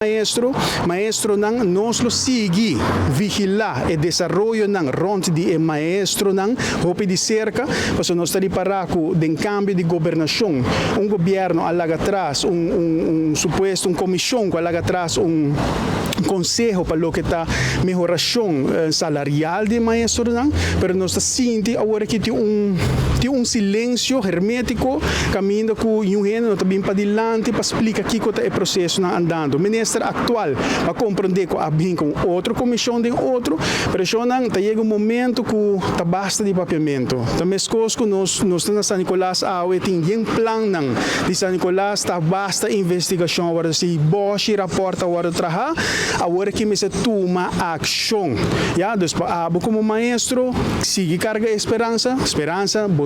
Maestro ng nos lo sigi, vigila e desarrollo ng rond di maestro ng hopi di cerca, paso nos tali paraku den cambio di gobernación, un gobierno alaga atrás, un supuesto, un comisión que alaga atrás, un consejo para lo que está mejoración salarial de maestro nang, pero nos está sinti agora que tem um silêncio hermético caminho com um gênero também para dilante para explicar que é o processo na andando. O ministro atual para compreender que abrir com outro comissão de outro, pressionam tá chega momento que tá basta de papiamento. Também escosko nos na San Nicolás tem um plan nang de San Nicolás tá basta investigação agora se boshi raporta agora traha agora que me se toma ação. Ya, dus pa abo como maestro sigue carga esperança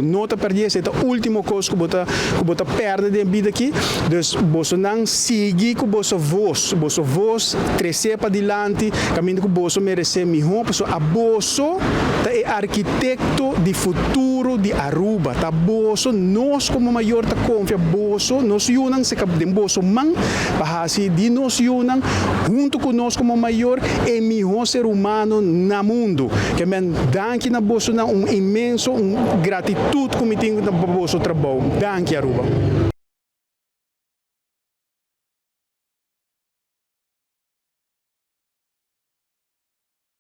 nota perder esse último coisa que bota perde de vida aqui, dus boso não sigue com boso voz crescer para dilante, caminho que boso merece melhor, porque a boso é arquiteto de futuro de Aruba, tá boso nós como maior tá confia boso nós yunang se kabden boso mang bahasi di nós yunang junto com nós como maior é melhor ser humano na mundo, que men danke na boso na imenso gratitude tudo como tem no seu trabalho. Danke, Aruba.